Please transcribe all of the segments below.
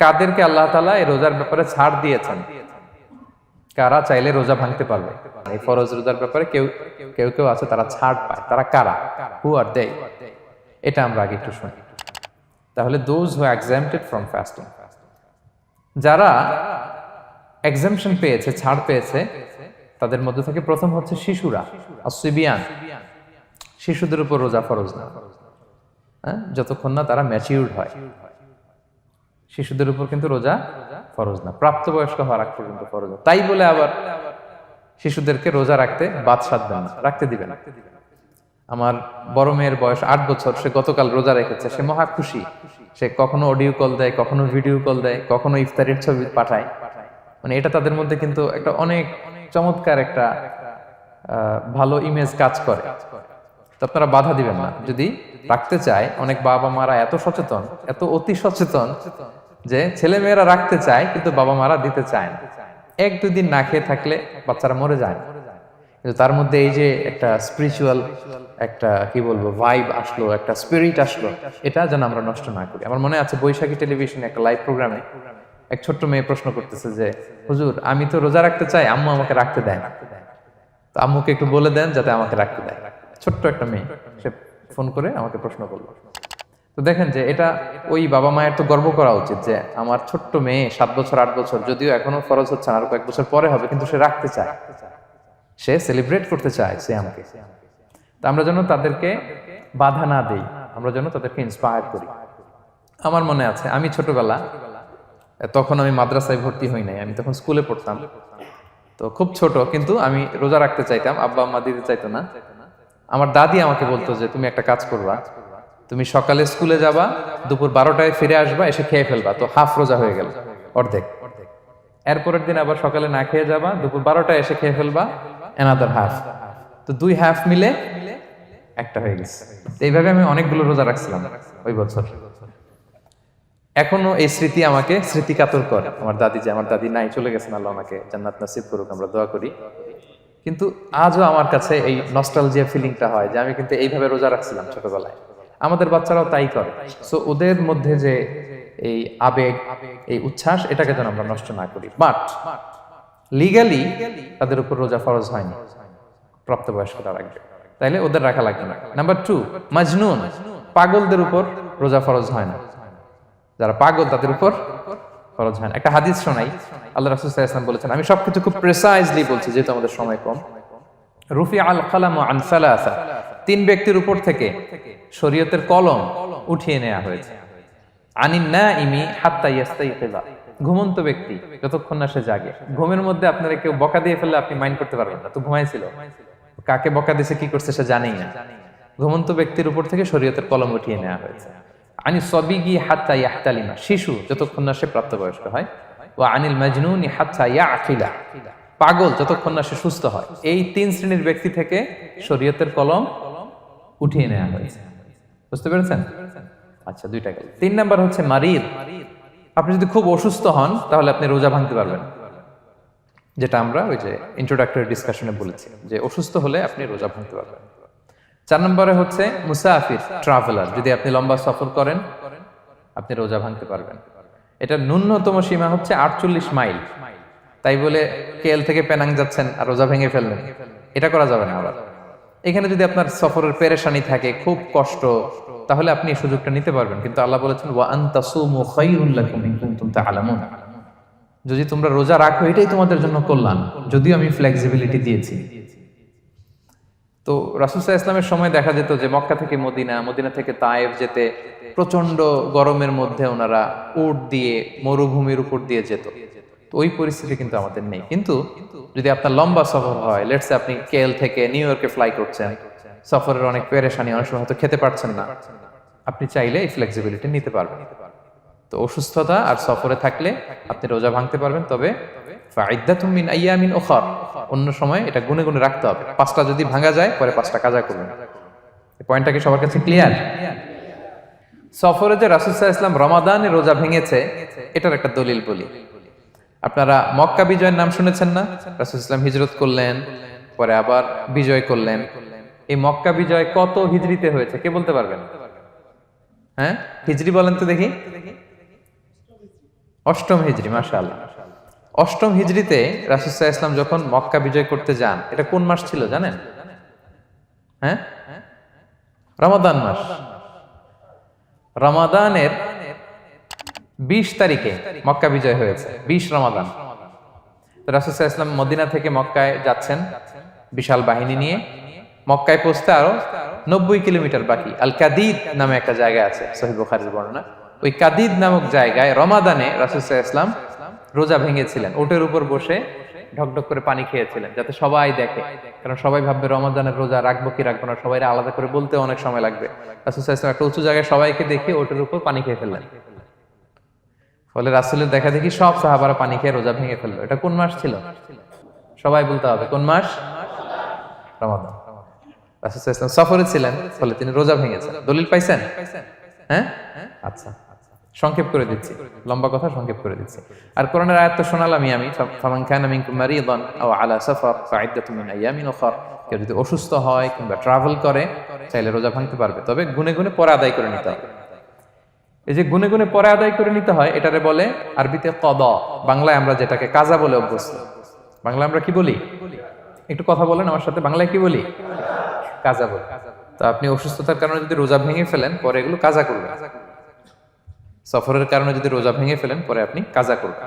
কাদেরকে আল্লাহ তাআলা এই রোজার ব্যাপারে ছাড় দিয়েছেন, কারা চাইলে রোজা ভাঙতে পারবে? এই ফরজ রোজার ব্যাপারে কেউ কেউ কেউ আছে তারা ছাড় পায়, তারা কারা? হু আর দে? এটা আমরা আগে একটু শুনি। তাহলে দোজ হু এক্সাম্পটেড ফ্রম ফাস্টিং, যারা এক্সাম্পশন পেয়েছে, ছাড় পেয়েছে, তাদের মধ্যে থেকে প্রথম হচ্ছে শিশুরা, আসিবিয়ান। শিশুদের উপর রোজা ফরজ না, যতক্ষণ না তারা ম্যাচিউরড হয়। শিশুদের উপর কিন্তু রোজা ফরজ না, প্রাপ্তবয়স্ক হওয়ার আগ পর্যন্ত ফরজ না। তাই বলে আবার শিশুদেরকে রোজা রাখতে বাদ সাধবেন না, রাখতে দিবেন। আমার বড় মেয়ের বয়স 8 বছর, সে গতকাল রোজা রেখেছে, সে মহা খুশি। সে কখনো অডিও কল দেয়, কখনো ভিডিও কল দেয়, কখনো ইফতারের ছবি পাঠায়। মানে এটা তাদের মধ্যে কিন্তু একটা অনেক চমৎকার একটা ভালো ইমেজ কাজ করে। তো আপনারা বাধা দিবেন না যদি রাখতে চায়। অনেক বাবা মারা এত সচেতন, এত অতি সচেতন যে ছেলে মেয়েরা রাখতে চায় কিন্তু বাবা মারা দিতে চায় না। 1-2 দিন না খেয়ে থাকলে বাচ্চারা মরে যায়, কিন্তু তার মধ্যে এই যে একটা স্পিরিচুয়াল একটা কি বলবো ভাইব আসলো, একটা স্পিরিট আসলো, এটা যেন আমরা নষ্ট না করি। আমার মনে আছে বৈশাখী টেলিভিশনে একটা লাইভ প্রোগ্রামে এক ছোট্ট মেয়ে প্রশ্ন করতেছে যে, হুজুর আমি তো রোজা রাখতে চাই, আম্মু আমাকে রাখতে দেয় না, তো আম্মুকে একটু বলে দেন যাতে আমাকে রাখতে দেয়। ছোট্ট একটা মেয়ে, সে ফোন করে আমাকে প্রশ্ন করলো। তো দেখেন যে এটা ওই বাবা মায়ের তো গর্ব করা উচিত যে আমার ছোট্ট মেয়ে 7 বছর 8 বছর, যদিও এখনো ফরজ হচ্ছে না, আর কয়েক বছর পরে হবে, কিন্তু সে রাখতে চায়, সে সেলিব্রেট করতে চায় সিয়ামকে। তা আমরা যেন তাদেরকে বাধা না দেই, আমরা যেন তাদেরকে ইন্সপায়ার করি। আমার মনে আছে আমি ছোটবেলা, তখন আমি মাদ্রাসায় ভর্তি হই নাই, আমি তখন স্কুলে পড়তাম, তো খুব ছোট, কিন্তু আমি রোজা রাখতে চাইতাম, আব্বা আম্মা দিতে চাইতো না। আমার দাদি আমাকে বলতো যে তুমি একটা কাজ করবা, তুমি সকালে স্কুলে যাবা, দুপুর 12টায় ফিরে আসবা, এসে খেয়ে ফেলবা, তো হাফ রোজা হয়ে গেল, অর্ধেক। এরপরের দিন আবার সকালে না খেয়ে যাবা, দুপুর 12টায় এসে খেয়ে ফেলবা, অ্যানাদার হাফ, তো 2 হাফ মিলে একটা হয়ে গেছে। এইভাবে আমি অনেকগুলো রোজা রাখছিলাম ওই বছর। এখনো এই স্মৃতি আমাকে স্মৃতিকাতর করে। আমার দাদি নাই, চলে গেছেন, আল্লাহ ওনাকে জান্নাত নসিব করুক, আমরা দোয়া করি। কিন্তু আজও আমার কাছে এই নস্টালজিয়া ফিলিংটা হয় যে আমি কিন্তু এইভাবে রোজা রাখছিলাম ছোটবেলায়। আমাদের বাচ্চারাও তাই করে। সো ওদের মধ্যে যে এই আবেগ, এই উচ্ছ্বাস, এটাকে যেন আমরা নষ্ট না করি। বাট লিগালি তাদের উপর রোজা ফরজ হয়নি, প্রাপ্তবয়স্করা রাখবে, তাইলে ওদের রাখা লাগবে না। নাম্বার 2, মাজনুন, পাগলদের উপর রোজা ফরজ হয় না। যারা পাগল তাদের উপর ফরজ হয় না। একটা হাদিস শোনাই, আল্লাহ রাসূল সাল্লাল্লাহু আলাইহি ওয়াসাল্লাম বলেছেন, আমি সবকিছু খুব প্রিসাইজলি বলছি যেহেতু আমাদের সময় কম। রুফি আল কালাম আন সালাসা, 3 ব্যক্তির উপর থেকে শরীয়তের কলম উঠিয়ে নেওয়া হয়েছে। আনিন নাইমি হাত্তা ইয়াস্তাইকিযা, ঘুমন্ত ব্যক্তি যতক্ষণ না সে জাগে। ঘুমের মধ্যে আপনারা কেউ বকা দিয়ে ফেললে আপনি মাইন্ড করতে পারবেন না, তো ঘুমাইছিল, কাকে বকা দিয়েছে কি করছে সে জানেই না। ঘুমন্ত ব্যক্তির উপর থেকে শরীয়তের কলম উঠিয়ে নেওয়া হয়েছে। আনি সবিগি হাত্তা ইয়াহতালিমা, শিশু যতক্ষণ না সে প্রাপ্তবয়স্ক হয়। ওয়া আনিল মাজনুনি হাত্তা ইয়াকিলা, পাগল যতক্ষণ না সে সুস্থ হয়। এই 3 শ্রেণীর ব্যক্তি থেকে শরীয়তের কলম উঠিয়ে নেওয়া হয়েছে। বুঝতে পেরেছেন? আচ্ছা, 2টা গেল। 3 নাম্বার হচ্ছে মারিদ। আপনি যদি খুব অসুস্থ হন তাহলে আপনি রোজা ভাঙতে পারবেন, যেটা আমরা ওই যে ইন্ট্রোডাক্টরি ডিসকাশনে বলেছি যে অসুস্থ হলে আপনি রোজা ভাঙতে পারবেন। 4 নম্বরে হচ্ছে মুসাফির, ট্রাভেলার, যদি আপনি লম্বা সফর করেন আপনি রোজা ভাঙতে পারবেন। এটা ন্যূনতম সীমা হচ্ছে 48 মাইল। তাই বলে কেএল থেকে পেনাং যাচ্ছেন আর রোজা ভেঙে ফেললেন, এটা করা যাবে না। আবার এখানে যদি আপনার সফরের পেরেশানি থাকে, খুব কষ্ট, তাহলে আপনি এই সুযোগটা নিতে পারবেন। কিন্তু আল্লাহ বলেছেন ওয়া আন তাসুমু খায়রুল লাকুম ইন কুনতুম তা'লামুন, যদি তোমরা রোজা রাখো এটাই তোমাদের জন্য কল্যাণ, যদিও আমি ফ্লেক্সিবিলিটি দিয়েছি। তো রাসূল সাল্লাল্লাহু আলাইহি ওয়াসাল্লামের সময় দেখা যেত যে মক্কা থেকে মদিনা, মদিনা থেকে তায়েফ যেতে প্রচন্ড গরমের মধ্যে ওনারা উট দিয়ে মরুভূমির উপর দিয়ে যেত। তো ওই পরিস্থিতি কিন্তু আমাদের নেই। কিন্তু যদি আপনার লম্বা সফর হয়, লেটস সে আপনি কেএল থেকে নিউ ইয়র্কে ফ্লাই করছেন, সফরের অনেক পেরেশানি, অনেক সময় হয়তো খেতে পারছেন না, আপনি চাইলে এই ফ্লেক্সিবিলিটি নিতে পারবেন। তো অসুস্থতা আর সফরে থাকলে আপনি রোজা ভাঙতে পারবেন, তবে ফাইদ্দাতুম মিন আইয়ামিন উখর, অন্য সময় এটা গুনে গুনে রাখতে হবে। 5টা যদি ভাঙা যায় পরে 5টা কাজা করবেন। এই পয়েন্টটা কি সবার কাছে ক্লিয়ার? সফরে যে রাসূল সাল্লাল্লাহু আলাইহি ওয়াসাল্লাম রমাদানে রোজা ভেঙেছে, এটার একটা দলিল বলি। আপনারা মক্কা বিজয়ের নাম শুনেছেন না? রাসূল সাল্লাল্লাহু আলাইহি ওয়াসাল্লাম হিজরত করলেন, পরে আবার বিজয় করলেন। এই মক্কা বিজয় কত হিজরিতে হয়েছে কে বলতে পারবেন? হ্যাঁ, হিজরি বলেন তো দেখি। অষ্টম হিজরি, মাশাআল্লাহ। অষ্টম হিজরিতে রাসূল সাল্লাল্লাহু আলাইহি ওয়াসাল্লাম যখন মক্কা বিজয় করতে যান, এটা কোন মাস ছিল জানেন? হ্যাঁ, রমাদান মাস। রমাদানের 20 তারিখে মক্কা বিজয় হয়েছে, 20 রমাদান। তো রাসূল সাল্লাল্লাহু আলাইহি ওয়াসাল্লাম মদিনা থেকে মক্কায় যাচ্ছেন বিশাল বাহিনী নিয়ে। মক্কায় পৌঁছতে আরো 90 কিলোমিটার বাকি। আল কাদিদ নামে একটা জায়গা আছে, সহিহ বুখারীর বর্ণনা। ওই কাদিদ নামক জায়গায় রমাদানে রাসূল সাল্লাল্লাহু আলাইহি ওয়াসাল্লাম রোজা ভেঙেছিলেন, ওটের উপর বসে ঢকঢক করে পানি খেয়েছিলেন, যাতে সবাই দেখে। কারণ সবাই ভাববে রমাদানের রোজা রাখবো কি রাখবো না, সবাই আলাদা করে বলতে অনেক সময় লাগবে। রাসূল সাল্লাল্লাহু আলাইহি ওয়াসাল্লাম একটা উঁচু জায়গায় সবাইকে দেখে ওটের উপর পানি খেয়ে ফেললেন। ফলে রাসূলের দেখা দেখি সব সাহাবারা পানি খেয়ে রোজা ভেঙে ফেললো। এটা কোন মাস ছিল? সবাই বলতে হবে কোন মাস? রমাদান। রাসূল সাল্লাল্লাহু আলাইহি ওয়াসাল্লাম সফরে ছিলেন, ফলে তিনি রোজা ভেঙেছেন। দলিল পাইছেন? হ্যাঁ, আচ্ছা, সংক্ষেপ করে দিচ্ছি, লম্বা কথা সংক্ষেপ করে দিচ্ছি। আর কোরআনের আয়াত তো শোনালামই আমি, ফামান কানা মিনকুম মারিদান আও আলা সাফার ফাইদ্দাতুম মিন আইয়ামিন উখর। কেউ যদি অসুস্থ হয় কিংবা ট্রাভেল করে, চাইলে রোজা ভাঙতে পারবে, তবে গুনে গুনে পরে আদায় করে নিতে হবে। এই যে গুনে গুনে পরে আদায় করে নিতে হয়, এটারে বলে আরবিতে কদা, বাংলায় আমরা যেটাকে কাজা বলে অভ্যস্ত। বাংলা আমরা কি বলি? একটু কথা বলেন আমার সাথে, বাংলায় কি বলি? কাজা বলি। তো আপনি অসুস্থতার কারণে যদি রোজা ভেঙে ফেলেন, পরে এগুলো কাজা করবেন। সফরের কারণে যদি রোজা ভেঙে ফেলেন, পরে আপনি কাজা করবেন।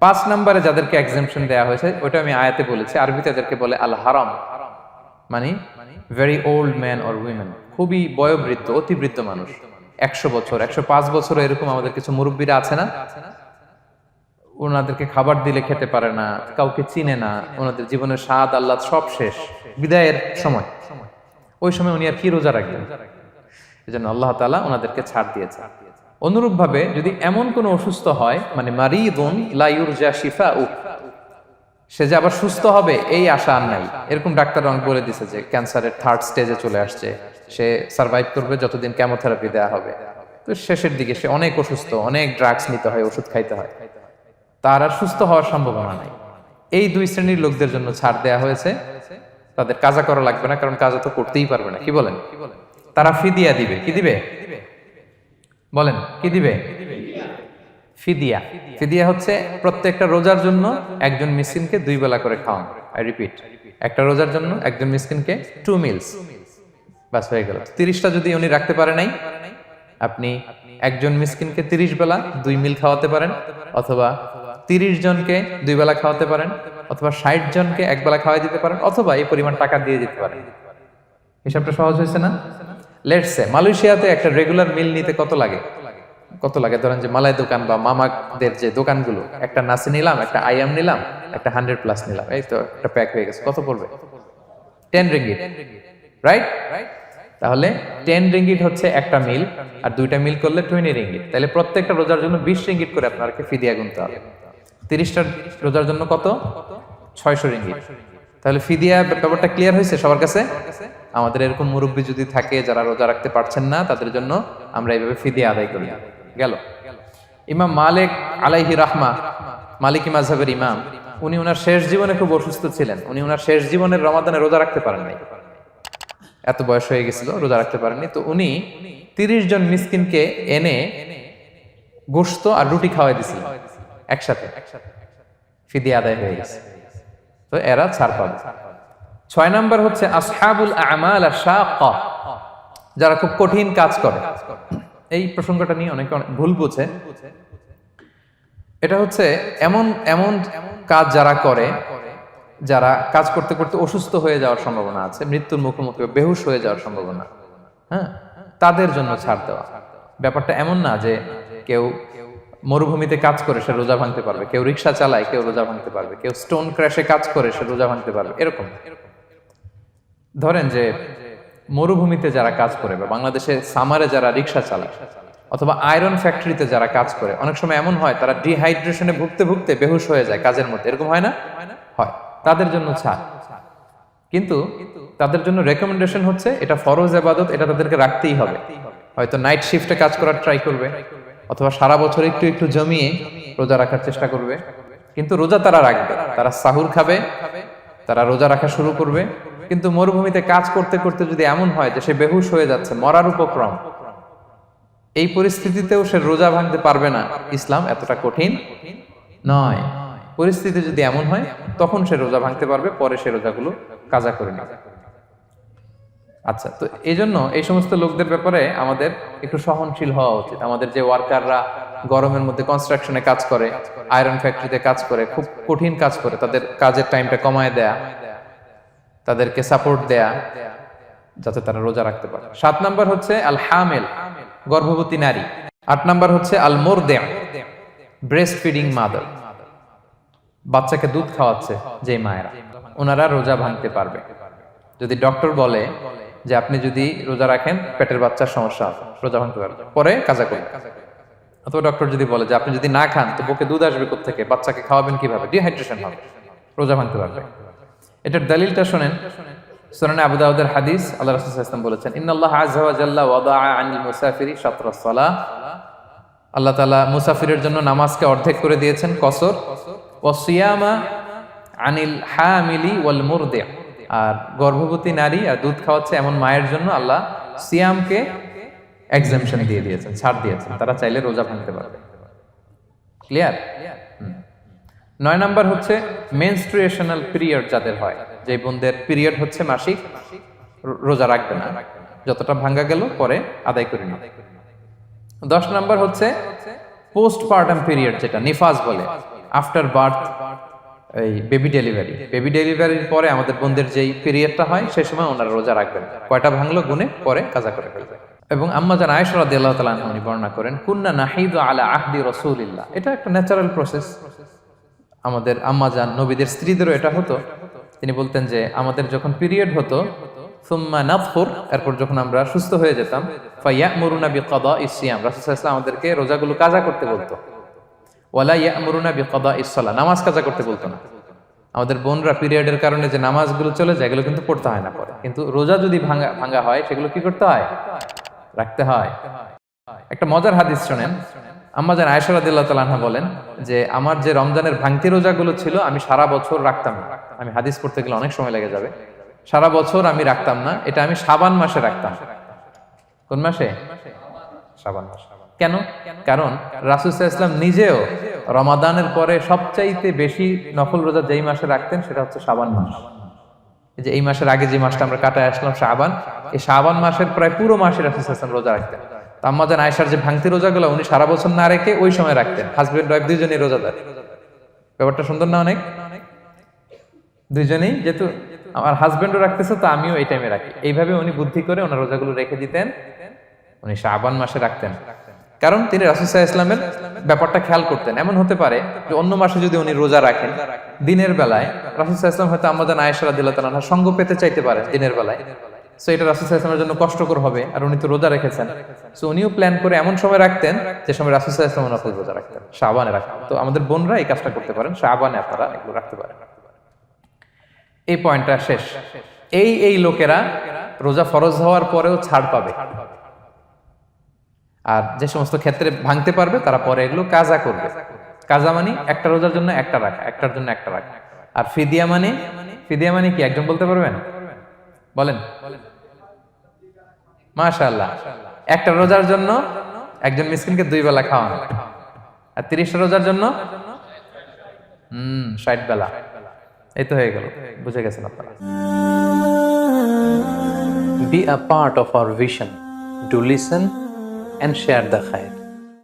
5 নম্বরে যাদেরকে এক্সাম্পশন দেওয়া হয়েছে, ওটা আমি আয়াতে বলেছি। আরবিতে এদেরকে বলে আল হারাম, মানে very old man or women, খুবই বয়োবৃদ্ধ, অতিবৃদ্ধ মানুষ। 100 বছর, 105 বছর, এরকম আমাদের কিছু মুরব্বীরা আছে না, ওনাদেরকে খাবার দিলে খেতে পারে না, কাউকে চিনে না, ওনাদের জীবনের স্বাদ আল্লাহ সব শেষ, বিদায়ের সময়। ওই সময় উনি আর কি রোজা রাখবেন? এজন্য আল্লাহ তাআলা ওনাদেরকে ছাড় দিয়েছে। অনুরূপভাবে যদি এমন কোন অসুস্থ হয়, মানে মারিদুন লা ইউরজা শিফাউ, সে যে আবার সুস্থ হবে এই আশা আর নাই, এরকম ডাক্তার অনেক বলে দিছে যে ক্যান্সারের 3rd স্টেজে চলে আসছে, সে সার্ভাইভ করবে যতদিন কেমোথেরাপি দেওয়া হবে। তো শেষের দিকে সে অনেক অসুস্থ, অনেক ড্রাগস নিতে হয়, ওষুধ খাইতে হয়, তার আর সুস্থ হওয়ার সম্ভাবনা নাই। এই 2 শ্রেণীর লোকদের জন্য ছাড় দেয়া হয়েছে, তাদের কাজা করা লাগবে না, কারণ কাজা তো করতেই পারবে না। কি বলেন? তারা ফিদিয়া দিবে। কি দিবে বলেন? কি দিবে? ফিদিয়া। ফিদিয়া হচ্ছে প্রত্যেকটা রোজার জন্য একজন মিসকিনকে 2 বেলা করে খাওয়ানো। আই রিপিট, একটা রোজার জন্য একজন মিসকিনকে 2 মিলস, বাস হয়ে গেল। 30টা যদি উনি রাখতে পারে নাই, আপনি একজন মিসকিনকে 30 বেলা 2 মিল খাওয়াতে পারেন, অথবা 30 জনকে 2 বেলা খাওয়াতে পারেন, অথবা 60 জনকে 1 বেলা খাওয়াই দিতে পারেন, অথবা এই পরিমাণ টাকা দিয়ে দিতে পারেন। হিসাবটা সহজ হয়েছে না? লেটস সে মালয়েশিয়াতে একটা রেগুলার মিল নিতে কত লাগে? ধরেন যে মালাই দোকান বা মামাদের যে দোকানগুলো, একটা নাসি নিলাম, একটা আইয়াম নিলাম, একটা 100+ নিলাম, এই তো একটা প্যাক হয়ে গেছে। কত পড়বে? 10 রিঙ্গিট, রাইট? তাহলে 10 রিঙ্গিট হচ্ছে একটা মিল, আর 2টা মিল করলে 20 রিঙ্গিট। তাহলে প্রত্যেকটা রোজার জন্য 20 রিঙ্গিট করে আপনাকে ফিদিয়া গুনতে হবে। 30টা রোজার জন্য কত? 600 রিঙ্গিট। তাহলে ফিদিয়া ব্যাপারটা ক্লিয়ার হয়েছে সবার কাছে? আমাদের এরকম মুরব্বী যদি থাকে যারা রোজা রাখতে পারছেন না, তাদের জন্য আমরা এইভাবে ফিদিয়া আদায় করি। গেল। ইমাম মালিক আলাইহি রাহমা, মালিকি মাযহাবের ইমাম, উনি ওনার শেষ জীবনে খুব অসুস্থ ছিলেন। উনি ওনার শেষ জীবনের রমাদানে রোজা রাখতে পারেন নাই, এত বয়স হয়ে গেছিল, রোজা রাখতে পারেননি। তো উনি 30 জন মিসকিনকে এনে গোশত আর রুটি খাওয়াই দিয়েছিলেন একসাথে, ফিদিয়া আদায় হয়ে গেছে। তো এরা ছাড় পাবে। 6 নাম্বার হচ্ছে আসহাবুল আমাল আশ-শাক্কা, যারা খুব কঠিন কাজ করে। এই প্রসঙ্গটা নিয়ে অনেকে ভুল বোঝে। এটা হচ্ছে এমন এমন কাজ যারা করে, যারা কাজ করতে করতে অসুস্থ হয়ে যাওয়ার সম্ভাবনা আছে, মৃত্যুর মুখোমুখি, বেহুশ হয়ে যাওয়ার সম্ভাবনা, হ্যাঁ, তাদের জন্য ছাড় দেওয়া। ব্যাপারটা এমন না যে কেউ মরুভূমিতে কাজ করে সে রোজা ভাঙতে পারবে, কেউ রিক্সা চালায় কেউ রোজা ভাঙতে পারবে, কেউ স্টোন ক্র্যাশে কাজ করে সে রোজা ভাঙতে পারবে, এরকম। ধরেন যে মরুভূমিতে যারা কাজ করে, বা বাংলাদেশে সামারে যারা রিক্সা চালায়, অথবা আয়রন ফ্যাক্টরিতে যারা কাজ করে, অনেক সময় এমন হয় তারা ডিহাইড্রেশনে ভুগতে ভুগতে বেহুশ হয়ে যায় কাজের মধ্যে, এরকম হয় না? হয়। তাদের জন্য ছাড়, কিন্তু তাদের জন্য রেকমেন্ডেশন হচ্ছে এটা ফরজ ইবাদত, এটা তাদেরকে রাখতেই হবে। হয়তো নাইট শিফটে কাজ করার ট্রাই করবে, অথবা সারা বছর একটু একটু জমিয়ে রোজা রাখার চেষ্টা করবে, কিন্তু রোজা তারা রাখবে, তারা সাহুর খাবে, তারা রোজা রাখা শুরু করবে। কিন্তু মরুভূমিতে কাজ করতে করতে যদি এমন হয় যে সে বেহুশ হয়ে যাচ্ছে, মরার উপক্রম, এই পরিস্থিতিতেও সে রোজা ভাঙতে পারবে না, ইসলাম এতটা কঠিন নয়। পরিস্থিতি যদি এমন হয় তখন সে রোজা ভাঙতে পারবে, পরে সে রোজাগুলো কাজা করে নেবে। আচ্ছা, তো এই জন্য এই সমস্ত লোকদের ব্যাপারে আমাদের একটু সহনশীল হওয়া উচিত। আমাদের যে ওয়ার্কাররা গরমের মধ্যে কনস্ট্রাকশনে কাজ করে, আয়রন ফ্যাক্টরিতে কাজ করে, খুব কঠিন কাজ করে, তাদের কাজের টাইমটা কমায় দেয়া, তাদেরকে সাপোর্ট দেয়া, যাতে তারা রোজা রাখতে পারে। 7 নাম্বার হচ্ছে আল হামেল, গর্ভবতী নারী। 8 নাম্বার হচ্ছে আল মুরদিআ, ব্রেস্ট ফিডিং মাদার, বাচ্চাকে দুধ খাওয়াচ্ছে যে মায়েরা, ওনারা রোজা ভাঙতে পারবে। যদি ডক্টর বলে যে আপনি যদি রোজা রাখেন পেটের বাচ্চার সমস্যা হবে, রোজা ভাঙতে পারবে, পরে কাজা করবে। অথবা ডক্টর যদি বলে যে আপনি যদি না খান তো বুকে দুধ আসবে কোত্থেকে, বাচ্চাকে খাওয়াবেন কিভাবে, ডিহাইড্রেশন হবে, রোজা ভাঙতে পারবে। এটার দলিলটা শোনেন, সুনানে আবু দাউদের হাদিস, আল্লাহ রাসূল সাল্লাল্লাহু আলাইহি ওয়াসাল্লাম বলেছেন, ইন্নাল্লাহা আযজা ওয়া জাল্লা ওয়াদাআ আনিল মুসাফিরি শাতরাস সালাহ, আল্লাহ তাআলা মুসাফিরের জন্য নামাজকে অর্ধেক করে দিয়েছেন, কসর, ওয়া সিয়ামা আনিল হামিলি ওয়াল মুরদি, আর গর্ভবতী নারী আর দুধ খাওয়াচ্ছে এমন মায়ের জন্য আল্লাহ সিয়ামকে এক্সামশন দিয়ে দিয়েছেন, ছাড় দিয়েছেন, তারা চাইলে রোজা ভাঙতে পারবে। ক্লিয়ার? 9 নাম্বার হচ্ছে মেনস্ট্রুয়েশনাল পিরিয়ড যাদের হয়, যে বোনদের পিরিয়ড হচ্ছে মাসিক, রোজা রাখবে না, যতটা ভাঙ্গা গেল পরে আদায় করে নেবে। 10 নাম্বার হচ্ছে পোস্টপার্টাম পিরিয়ড, যেটা নিফাস বলে, আফটার বার্থ, এই বেবি ডেলিভারি, বেবি ডেলিভারির পরে আমাদের বোনদের যেই পিরিয়ডটা হয় সেই সময় ওনারা রোজা রাখবেন, কয়টা ভাঙলো গুনে পরে কাজা করে ফেলবে। এবং আম্মা জান আয়েশা রাদিয়াল্লাহু তাআলা আনহা উনি বর্ণনা করেন, কুন্না নাহিদু আলা আহদি রাসূলিল্লাহ, এটা একটা ন্যাচারাল প্রসেস, আমাদের আম্মা জান নবীদের স্ত্রীদেরও এটা হতো। তিনি বলতেন যে আমাদের যখন পিরিয়ড হতো, সুম্মা নাতহুর, এরপর যখন আমরা সুস্থ হয়ে যেতাম, ফায়ামুরুনা বিকাদাইস সিয়াম, রাসূল সাল্লাল্লাহু আলাইহি ওয়াসাল্লাম আমাদেরকে রোজাগুলো কাজা করতে বলতো, ওয়ালা ইয়ামুরুনা বিকাদাইস সালাহ, নামাজ কাজা করতে বলতো না। আমাদের বোনরা পিরিয়ডের কারণে যে নামাজগুলো চলে যায় এগুলো কিন্তু পড়তে হয় না পরে, কিন্তু রোজা যদি ভাঙা হয় সেগুলো কি করতে হয়, রাখতে হয়। একটা মজার হাদিস শোনেন, আম্মা জান আয়েশা রাদিয়াল্লাহু তাআলা আনহা বলেন যে আমার যে রমজানের ভাঙতি রোজাগুলো ছিল আমি সারা বছর রাখতাম না, আমি হাদিস পড়তে গেলে অনেক সময় লেগে যাবে, সারা বছর আমি রাখতাম না, এটা আমি শাবান মাসে রাখতাম। কোন মাসে? শাবান মাসে। কেন? কারণ রাসূল সাল্লাল্লাহু আলাইহি ওয়াসাল্লাম নিজেও রমাদানের পরে সবচাইতে বেশি নফল রোজা যেই মাসে রাখতেন সেটা হচ্ছে শাবান মাস। এই যে এই মাসের আগে যে মাসটা আমরা কাটায় আসলাম শাবান, এই শাবান মাসের প্রায় পুরো মাসে রাসূল সাল্লাল্লাহু আলাইহি ওয়াসাল্লাম রোজা রাখতেন। তো আম্মা জান আয়েশার যে ভাঙতি রোজাগুলো উনি সারা বছর না রেখে ওই সময় রাখতেন, হাজবেন্ড ওয়াইফ দুইজনেই রোজাদার। ব্যাপারটা সুন্দর না অনেক? দুইজনেই, যেহেতু আমার হাজবেন্ডও রাখতেছে তো আমিও এই টাইমে রাখি, এইভাবে উনি বুদ্ধি করে ওনার রোজাগুলো রেখে দিতেন, উনি শাবান মাসে রাখতেন। কারণ তিনি রাসূল সাল্লাল্লাহু আলাইহি ওয়াসাল্লামের ব্যাপারটা খেয়াল করতেন। এমন হতে পারে যে অন্য মাসে যদি উনি রোজা রাখেন দিনের বেলায়, রাসূল সাল্লাল্লাহু আলাইহি ওয়াসাল্লাম হয়তো আম্মা জান আয়েশা রাদিয়াল্লাহু তাআলা আনহার সঙ্গ পেতে চাইতে পারেন দিনের বেলায়, সো এটা রাসূল সাল্লাল্লাহু আলাইহি ওয়াসাল্লামের জন্য কষ্টকর হবে, আর উনি তো রোজা রেখেছেন, সো উনিও প্ল্যান করে এমন সময় রাখতেন যে সময় রাসূল সাল্লাল্লাহু আলাইহি ওয়াসাল্লাম নফল রোজা রাখতেন, শাবানে রাখতেন। তো আমাদের বোনরা এই কাজটা করতে পারেন, শাবানে আপনারা এগুলো রাখতে পারেন। এই পয়েন্টটা শেষ। এই লোকেরা রোজা ফরজ হওয়ার পরেও ছাড় পাবে, আর যে সমস্ত ক্ষেত্রে ভাঙতে পারবে তারা পরে এগুলো কাজা করবে। কাজা মানে একটা রোজার জন্য একটা রাখা, একটার জন্য একটা রাখা। আর ফিদিয়া মানে কি একজন বলতে পারবেন? বলেন। মাশাআল্লাহ, একটা রোজার জন্য একজন মিসকিনকে 2 বেলা খাওয়ানো, আর 30টা রোজার জন্য 60 বেলা। এই তো হয়ে গেল, বুঝে গেছেন আপনারা। Be a part of our vision. Do listen and share the khair.